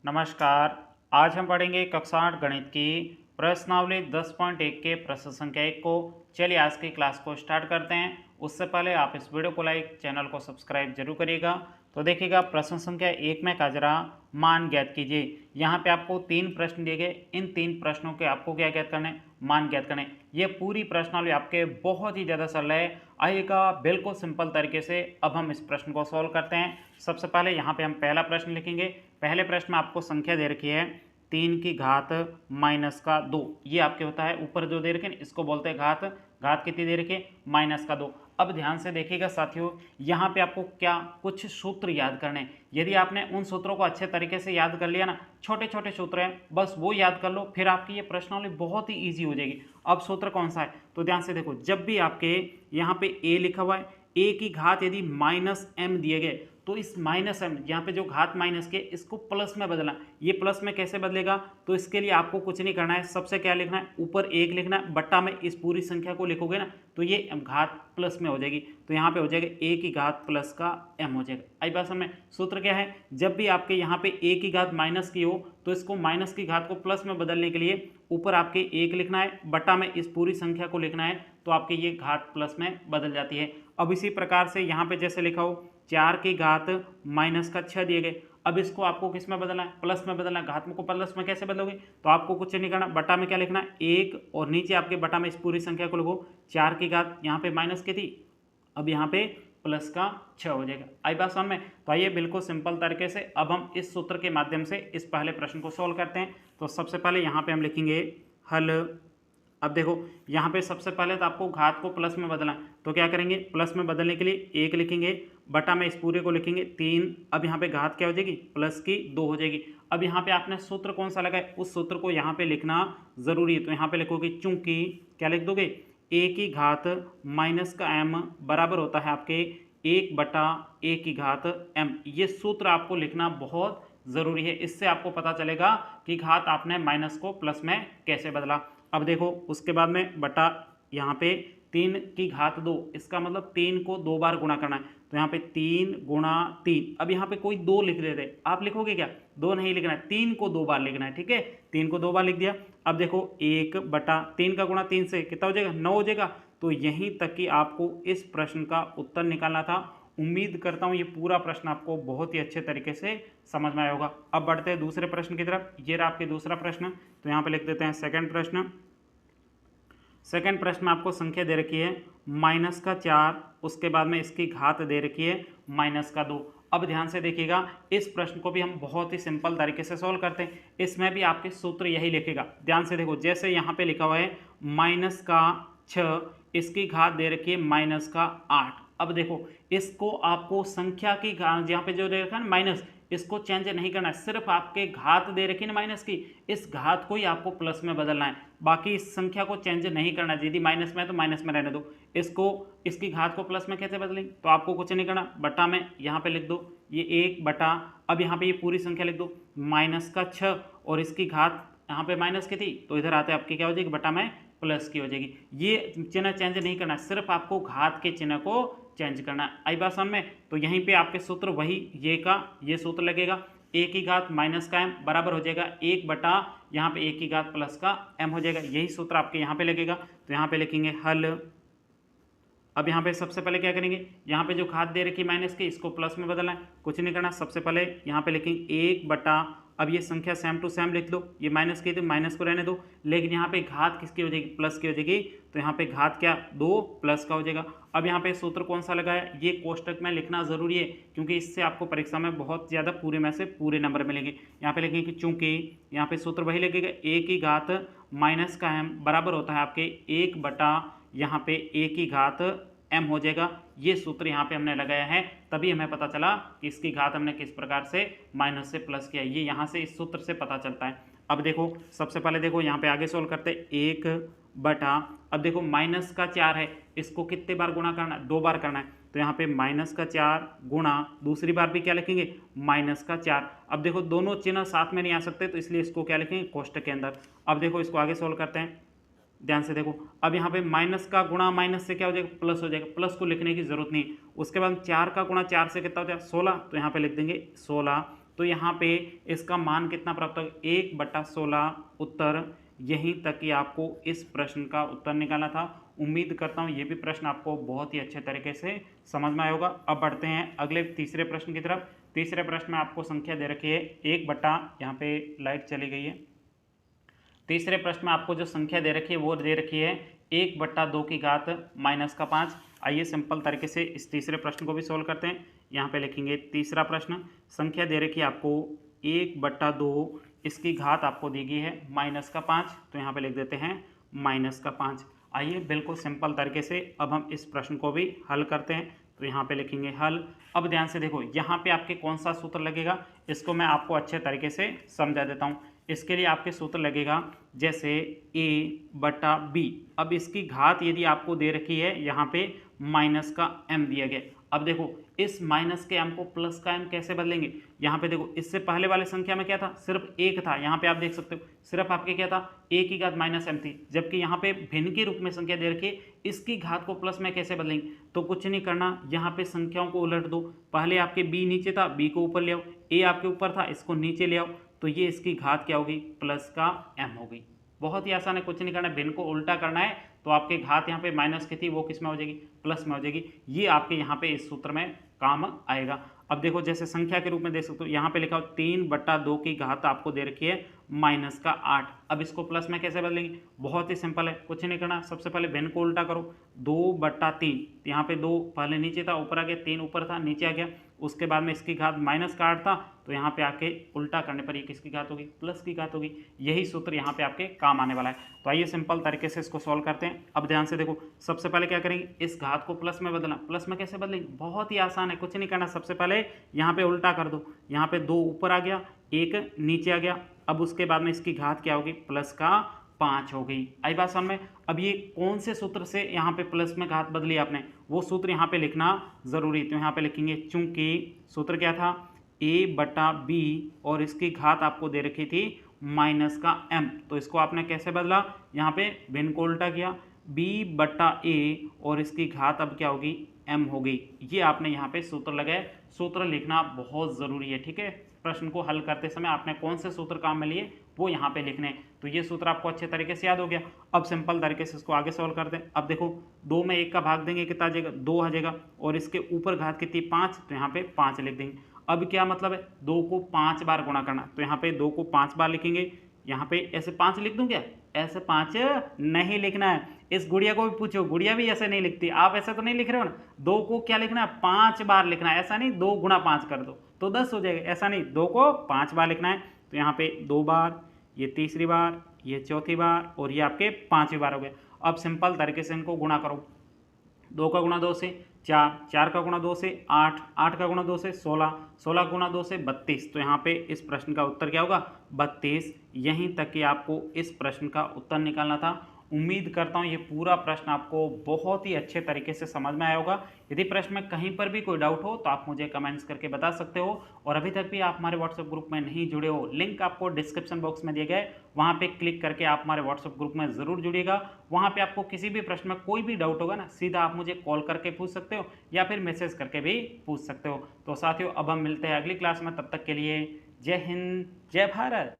नमस्कार। आज हम पढ़ेंगे कक्षा 8 गणित की प्रश्नावली 10.1 के प्रश्न संख्या 1 को। चलिए आज की क्लास को स्टार्ट करते हैं। उससे पहले आप इस वीडियो को लाइक, चैनल को सब्सक्राइब जरूर करिएगा। तो देखिएगा प्रश्न संख्या 1 में कहा जा रहा मान ज्ञात कीजिए। यहाँ पे आपको 3 प्रश्न दिए गए। इन 3 प्रश्नों के आपको क्या ज्ञात करना है? मान ज्ञात करना है। ये पूरी प्रश्नावली आपके बहुत ही ज़्यादा सरल है। आइएगा बिल्कुल सिंपल तरीके से अब हम इस प्रश्न को सॉल्व करते हैं। सबसे पहले यहाँ पे हम पहला प्रश्न लिखेंगे। पहले प्रश्न में आपको संख्या दे रखी है 3 की घात माइनस का 2। ये आपके होता है ऊपर जो दे रखे हैं इसको बोलते हैं घात। घात कितनी दे रखी है? माइनस का 2। अब ध्यान से देखिएगा साथियों, यहाँ पे आपको क्या कुछ सूत्र याद करने हैं। यदि आपने उन सूत्रों को अच्छे तरीके से याद कर लिया ना, छोटे छोटे सूत्र हैं, बस वो याद कर लो, फिर आपकी ये प्रश्नावली बहुत ही ईजी हो जाएगी। अब सूत्र कौन सा है? तो ध्यान से देखो, जब भी आपके यहाँ पे ए लिखा हुआ है, ए की घात यदि माइनस एम दिए गए तो इस माइनस एम यहाँ पे जो घात माइनस के इसको प्लस में बदलना। ये प्लस में कैसे बदलेगा? तो इसके लिए आपको कुछ नहीं करना है, सबसे क्या लिखना है? ऊपर 1 लिखना है, बट्टा में इस पूरी संख्या को लिखोगे ना तो ये घात प्लस में हो जाएगी। तो यहाँ पे हो जाएगा ए की घात प्लस का एम हो जाएगा। आई बात समझ में? सूत्र क्या है? जब भी आपके यहाँ पे ए की घात माइनस की हो तो इसको माइनस की घात को प्लस में बदलने के लिए ऊपर आपके 1 लिखना है, बट्टा में इस पूरी संख्या को लिखना है, तो आपके ये घात प्लस में बदल जाती है। अब इसी प्रकार से यहाँ पे जैसे लिखा हो 4 की घात माइनस का 6 दिए गए। अब इसको आपको किस में बदलना है? प्लस में बदलना है। घात को प्लस में कैसे बदलोगे? तो आपको कुछ नहीं करना, बटा में क्या लिखना है? 1 और नीचे आपके बटा में इस पूरी संख्या को लिखो। 4 की घात यहाँ पे माइनस की थी, अब यहाँ पे प्लस का 6 हो जाएगा। आई बात समझ में? तो आइए बिल्कुल सिंपल तरीके से अब हम इस सूत्र के माध्यम से इस पहले प्रश्न को सोल्व करते हैं। तो सबसे पहले यहाँ पे हम लिखेंगे हल। अब देखो यहाँ पे सबसे पहले तो आपको घात को प्लस में बदलना है, तो क्या करेंगे? प्लस में बदलने के लिए 1 लिखेंगे, बटा में इस पूरे को लिखेंगे 3। अब यहाँ पे घात क्या हो जाएगी? प्लस की 2 हो जाएगी। अब यहाँ पे आपने सूत्र कौन सा लगाए उस सूत्र को यहाँ पे लिखना जरूरी है। तो यहाँ पे लिखोगे चूंकि क्या लिख दोगे? ए की घात माइनस का एम बराबर होता है आपके 1 बटा ए की घात एम। ये सूत्र आपको लिखना बहुत ज़रूरी है। इससे आपको पता चलेगा कि घात आपने माइनस को प्लस में कैसे बदला। अब देखो उसके बाद में बटा यहाँ पे 3 की घात 2, इसका मतलब 3 को 2 बार गुणा करना है। तो यहाँ पे 3 गुणा 3। अब यहाँ पे कोई 2 लिख देते, आप लिखोगे क्या? 2 नहीं लिखना है, 3 को 2 बार लिखना है। ठीक है, 3 को 2 बार लिख दिया। अब देखो 1 बटा 3 का गुणा 3 से कितना हो जाएगा? 9 हो जाएगा। तो यहीं तक कि आपको इस प्रश्न का उत्तर निकालना था। उम्मीद करता हूँ ये पूरा प्रश्न आपको बहुत ही अच्छे तरीके से समझ में आया होगा। अब बढ़ते हैं दूसरे प्रश्न की तरफ। ये रहा आपके दूसरा प्रश्न, तो यहाँ पे लिख देते हैं सेकंड प्रश्न। सेकंड प्रश्न में आपको संख्या दे रखी है माइनस का 4, उसके बाद में इसकी घात दे रखी है माइनस का 2। अब ध्यान से देखिएगा, इस प्रश्न को भी हम बहुत ही सिंपल तरीके से सोल्व करते हैं। इसमें भी आपके सूत्र यही लिखेगा। ध्यान से देखो, जैसे यहाँ पे लिखा हुआ है माइनस का 6, इसकी घात दे रखी है माइनस का 8। अब देखो इसको आपको संख्या की घात यहाँ पे जो दे रखा है माइनस, इसको चेंज नहीं करना है, सिर्फ आपके घात दे रखी है ना माइनस की, इस घात को ही आपको प्लस में बदलना है। बाकी इस संख्या को चेंज नहीं करना। यदि माइनस में है तो माइनस में रहने दो, इसको इसकी घात को प्लस में कैसे बदलेंगे? तो आपको कुछ नहीं करना, बटा में यहाँ पे लिख दो ये 1 बटा, अब यहाँ पे ये पूरी संख्या लिख दो माइनस का 6 और इसकी घात यहाँ पे माइनस की थी, तो इधर आते आपकी क्या हो जाएगी? बटा में प्लस की हो जाएगी। ये चिन्ह चेंज नहीं करना, सिर्फ आपको घात के चिन्ह को चेंज करना है। आई बात समझ में? तो यहीं पे आपके सूत्र वही ये का ये सूत्र लगेगा, ए की घात माइनस का एम बराबर हो जाएगा 1 बटा यहाँ पे ए की घात प्लस का एम हो जाएगा। यही सूत्र आपके यहाँ पे लगेगा। तो यहाँ पे लिखेंगे हल। अब यहाँ पे सबसे पहले क्या करेंगे? यहाँ पे जो घात दे रखी माइनस की, इसको प्लस में बदलना है, कुछ नहीं करना। सबसे पहले यहाँ पे लिखेंगे 1 बटा, अब ये संख्या सेम टू सेम लिख लो, ये माइनस की थी माइनस को रहने दो, लेकिन यहाँ पे घात किसकी हो जाएगी? प्लस की हो जाएगी। तो यहाँ पे घात क्या? 2 प्लस का हो जाएगा। अब यहाँ पे सूत्र कौन सा लगाया? ये कोष्टक में लिखना जरूरी है, क्योंकि इससे आपको परीक्षा में बहुत ज़्यादा पूरे में से पूरे नंबर मिलेंगे। यहाँ पे लिखेंगे कि चूंकि, यहाँ पे सूत्र वही लगेगा, ए की घात माइनस का एम बराबर होता है आपके 1 बटा यहाँ पे ए की घात एम हो जाएगा। ये सूत्र यहाँ पे हमने लगाया है, तभी हमें पता चला कि इसकी घात हमने किस प्रकार से माइनस से प्लस किया। ये यहाँ से इस सूत्र से पता चलता है। अब देखो सबसे पहले देखो यहाँ पे आगे सोल्व करते हैं 1 बटा, अब देखो माइनस का 4 है, इसको कितने बार गुणा करना है? 2 बार करना है। तो यहाँ पे माइनस का 4 गुणा, दूसरी बार भी क्या लिखेंगे? माइनस का 4। अब देखो दोनों चिन्ह साथ में नहीं आ सकते, तो इसलिए इसको क्या लिखेंगे? कोष्टक के अंदर। अब देखो इसको आगे सोल्व करते हैं। ध्यान से देखो, अब यहाँ पे माइनस का गुणा माइनस से क्या हो जाएगा? प्लस हो जाएगा। प्लस को लिखने की जरूरत नहीं। उसके बाद 4 का गुणा 4 से कितना हो जाएगा? 16, तो यहाँ पे लिख देंगे 16 तो यहाँ पे इसका मान कितना प्राप्त होगा, 1/16 उत्तर। यहीं तक कि आपको इस प्रश्न का उत्तर निकालना था। उम्मीद करता हूँ ये भी प्रश्न आपको बहुत ही अच्छे तरीके से समझ में आया होगा। अब बढ़ते हैं अगले तीसरे प्रश्न की तरफ। तीसरे प्रश्न में आपको संख्या दे रखी है 1/, यहाँ पे लाइट चली गई है। तीसरे प्रश्न में आपको जो संख्या दे रखी है वो दे रखी है 1/2 की घात -5। आइए सिंपल तरीके से इस तीसरे प्रश्न को भी सोल्व करते हैं। यहाँ पे लिखेंगे तीसरा प्रश्न, संख्या दे रखी है आपको 1/2, इसकी घात आपको दी गई है -5, तो यहाँ पे लिख देते हैं -5। आइए बिल्कुल सिंपल तरीके से अब हम इस प्रश्न को भी हल करते हैं। तो यहाँ पे लिखेंगे हल। अब ध्यान से देखो यहाँ पे आपके कौन सा सूत्र लगेगा, इसको मैं आपको अच्छे तरीके से समझा देता हूँ। इसके लिए आपके सूत्र लगेगा जैसे a/b। अब इसकी घात यदि आपको दे रखी है यहाँ पे -m दिया गया। अब देखो इस माइनस के m को प्लस का m कैसे बदलेंगे। यहाँ पे देखो इससे पहले वाले संख्या में क्या था, सिर्फ 1 था। यहाँ पे आप देख सकते हो सिर्फ आपके क्या था, a की घात -m थी। जबकि यहाँ पे भिन्न के रूप में संख्या दे रखी है, इसकी घात को प्लस में कैसे बदलेंगे। तो कुछ नहीं करना, यहाँ पे संख्याओं को उलट दो। पहले आपके b नीचे था, b को ऊपर ले आओ, a आपके ऊपर था, इसको नीचे ले आओ, तो ये इसकी घात क्या होगी, प्लस का m हो गई। बहुत ही आसान है, कुछ नहीं करना, भिन्न को उल्टा करना है। तो आपके घात यहाँ पे माइनस की थी, वो किस में हो जाएगी, प्लस में हो जाएगी। ये आपके यहाँ पे इस सूत्र में काम आएगा। अब देखो जैसे संख्या के रूप में देख सकते हो, यहाँ पे लिखा हो 3/2 की घात आपको दे रखी है -8। अब इसको प्लस में कैसे बदलेंगे, बहुत ही सिंपल है, कुछ नहीं करना। सबसे पहले भिन्न को उल्टा करो, 2/3, यहाँ पे 2 पहले नीचे था, ऊपर आ गया, 3 ऊपर था, नीचे आ गया। उसके बाद में इसकी घात -8 था, तो यहाँ पे आके उल्टा करने पर ये किसकी घात होगी, प्लस की घात होगी। यही सूत्र यहाँ पे आपके काम आने वाला है। तो आइए सिंपल तरीके से इसको सॉल्व करते हैं। अब ध्यान से देखो, सबसे पहले क्या करेंगे, इस घात को प्लस में बदलना। प्लस में कैसे बदलेंगे, बहुत ही आसान है, कुछ नहीं करना। सबसे पहले यहाँ पे उल्टा कर दो, यहाँ पे 2 ऊपर आ गया, 1 नीचे आ गया। अब उसके बाद में इसकी घात क्या होगी, प्लस का 5 हो गई। आई बात समझ में। अब ये कौन से सूत्र से यहाँ पे प्लस में घात बदली आपने, वो सूत्र यहाँ पे लिखना जरूरी। तो यहाँ पे लिखेंगे, चूंकि सूत्र क्या था, a/b और इसकी घात आपको दे रखी थी -m, तो इसको आपने कैसे बदला, यहाँ पे भिन्न को उल्टा किया, b/a और इसकी घात अब क्या होगी, m हो गई। ये आपने यहाँ पे सूत्र लगाए। सूत्र लिखना बहुत ज़रूरी है, ठीक है। प्रश्न को हल करते समय आपने कौन से सूत्र काम में लिए वो यहाँ पे लिखने। तो ये सूत्र आपको अच्छे तरीके से याद हो गया। अब सिंपल तरीके से इसको आगे सॉल्व करते हैं। अब देखो 2 में 1 का भाग देंगे, कितना आ जाएगा, 2 आ जाएगा। और इसके ऊपर घात कितनी, 5, तो यहाँ पे 5 लिख देंगे। अब क्या मतलब है, 2 को 5 बार गुणा करना, तो यहाँ पे 2 को 5 बार लिखेंगे। यहाँ पे ऐसे 5 लिख दूं क्या, ऐसे 5 नहीं लिखना है। इस गुड़िया को भी पूछो, गुड़िया भी ऐसे नहीं लिखती। आप ऐसे तो नहीं लिख रहे हो ना, 2 को क्या लिखना है, 5 बार लिखना है। ऐसा नहीं 2 × 5 कर दो तो 10 हो जाएगा, ऐसा नहीं, 2 को 5 बार लिखना है। तो यहाँ पे 2 बार, ये तीसरी बार, ये चौथी बार, और ये आपके 5वीं बार हो गया। अब सिंपल तरीके से इनको गुणा करो। 2 का गुणा 2 से 4, 4 का गुणा 2 से 8, 8 का गुणा 2 से 16, 16 का गुणा 2 से 32। तो यहाँ पे इस प्रश्न का उत्तर क्या होगा, 32। यहीं तक कि आपको इस प्रश्न का उत्तर निकालना था। उम्मीद करता हूँ ये पूरा प्रश्न आपको बहुत ही अच्छे तरीके से समझ में आया होगा। यदि प्रश्न में कहीं पर भी कोई डाउट हो तो आप मुझे कमेंट्स करके बता सकते हो। और अभी तक भी आप हमारे व्हाट्सएप ग्रुप में नहीं जुड़े हो, लिंक आपको डिस्क्रिप्शन बॉक्स में दिया गया है, वहाँ पे क्लिक करके आप हमारे व्हाट्सएप ग्रुप में ज़रूर जुड़िएगा। वहाँ पे आपको किसी भी प्रश्न में कोई भी डाउट होगा ना, सीधा आप मुझे कॉल करके पूछ सकते हो या फिर मैसेज करके भी पूछ सकते हो। तो साथियों अब हम मिलते हैं अगली क्लास में, तब तक के लिए जय हिंद, जय भारत।